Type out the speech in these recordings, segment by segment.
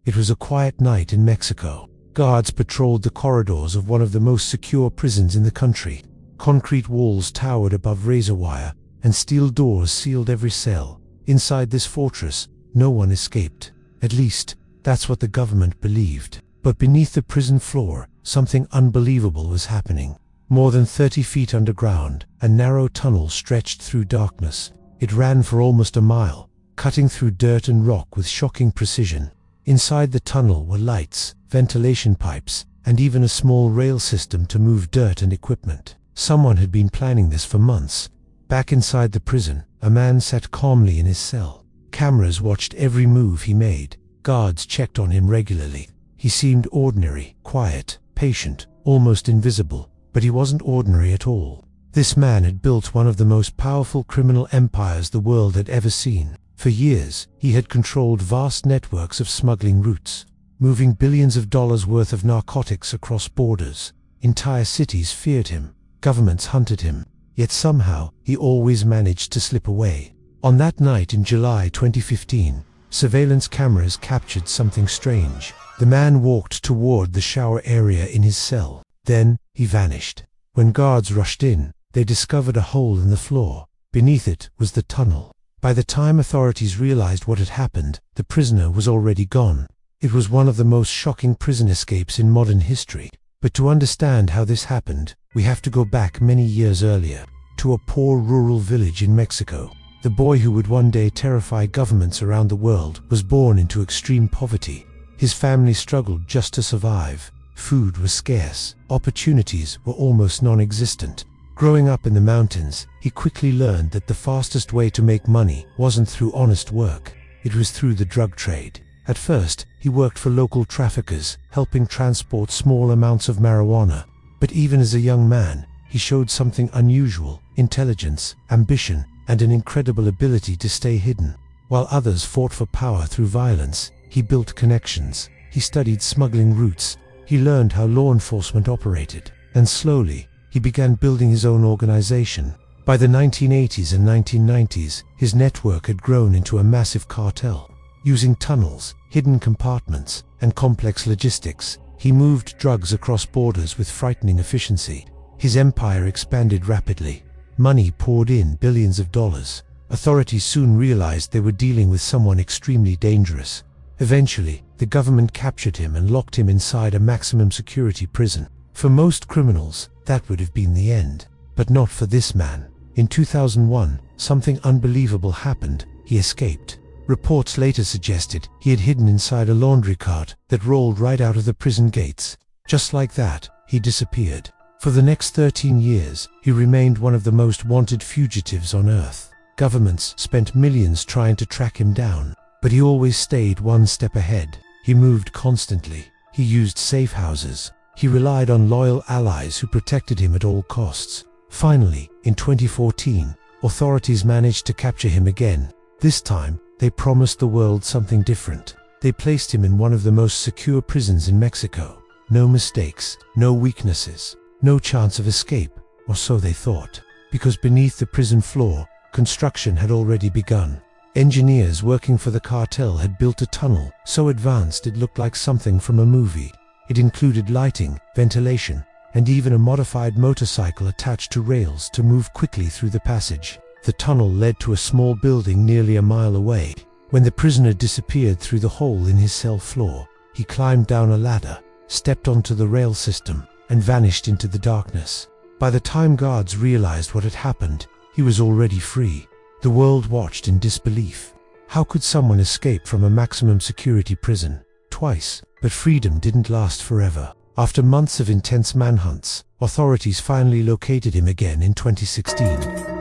It was a quiet night in Mexico. Guards patrolled the corridors of one of the most secure prisons in the country. Concrete walls towered above razor wire, and steel doors sealed every cell. Inside this fortress, no one escaped. At least, that's what the government believed. But beneath the prison floor, something unbelievable was happening. More than 30 feet underground, a narrow tunnel stretched through darkness. It ran for almost a mile, cutting through dirt and rock with shocking precision. Inside the tunnel were lights, ventilation pipes, and even a small rail system to move dirt and equipment. Someone had been planning this for months. Back inside the prison, a man sat calmly in his cell. Cameras watched every move he made. Guards checked on him regularly. He seemed ordinary, quiet, patient, almost invisible, but he wasn't ordinary at all. This man had built one of the most powerful criminal empires the world had ever seen. For years, he had controlled vast networks of smuggling routes, moving billions of dollars worth of narcotics across borders. Entire cities feared him. Governments hunted him. Yet somehow, he always managed to slip away. On that night in July 2015, surveillance cameras captured something strange. The man walked toward the shower area in his cell. Then, he vanished. When guards rushed in, they discovered a hole in the floor. Beneath it was the tunnel. By the time authorities realized what had happened, the prisoner was already gone. It was one of the most shocking prison escapes in modern history. But to understand how this happened, we have to go back many years earlier, to a poor rural village in Mexico. The boy who would one day terrify governments around the world was born into extreme poverty. His family struggled just to survive. Food was scarce. Opportunities were almost non-existent. Growing up in the mountains, he quickly learned that the fastest way to make money wasn't through honest work. It was through the drug trade. At first, he worked for local traffickers, helping transport small amounts of marijuana. But even as a young man, he showed something unusual: intelligence, ambition, and an incredible ability to stay hidden. While others fought for power through violence, he built connections. He studied smuggling routes. He learned how law enforcement operated. And slowly, he began building his own organization. By the 1980s and 1990s, his network had grown into a massive cartel. Using tunnels, hidden compartments, and complex logistics, he moved drugs across borders with frightening efficiency. His empire expanded rapidly. Money poured in, billions of dollars. Authorities soon realized they were dealing with someone extremely dangerous. Eventually, the government captured him and locked him inside a maximum security prison. For most criminals, that would have been the end. But not for this man. In 2001, something unbelievable happened. He escaped. Reports later suggested he had hidden inside a laundry cart that rolled right out of the prison gates. Just like that, he disappeared. For the next 13 years, he remained one of the most wanted fugitives on Earth. Governments spent millions trying to track him down, but he always stayed one step ahead. He moved constantly. He used safe houses. He relied on loyal allies who protected him at all costs. Finally, in 2014, authorities managed to capture him again. This time, they promised the world something different. They placed him in one of the most secure prisons in Mexico. No mistakes, no weaknesses, no chance of escape, or so they thought. Because beneath the prison floor, construction had already begun. Engineers working for the cartel had built a tunnel so advanced it looked like something from a movie. It included lighting, ventilation, and even a modified motorcycle attached to rails to move quickly through the passage. The tunnel led to a small building nearly a mile away. When the prisoner disappeared through the hole in his cell floor, he climbed down a ladder, stepped onto the rail system, and vanished into the darkness. By the time guards realized what had happened, he was already free. The world watched in disbelief. How could someone escape from a maximum security prison twice? But freedom didn't last forever. After months of intense manhunts, authorities finally located him again in 2016.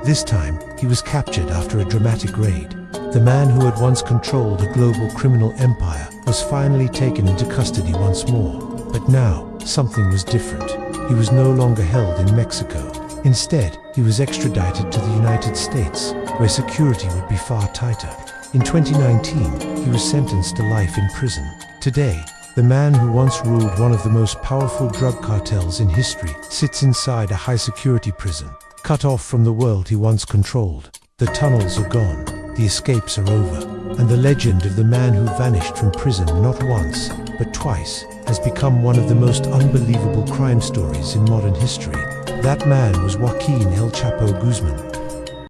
This time, he was captured after a dramatic raid. The man who had once controlled a global criminal empire was finally taken into custody once more. But now, something was different. He was no longer held in Mexico. Instead, he was extradited to the United States, where security would be far tighter. In 2019, he was sentenced to life in prison. Today, the man who once ruled one of the most powerful drug cartels in history sits inside a high-security prison, cut off from the world he once controlled. The tunnels are gone. The escapes are over. and the legend of the man who vanished from prison not once, but twice, has become one of the most unbelievable crime stories in modern history. That man was Joaquín El Chapo Guzmán.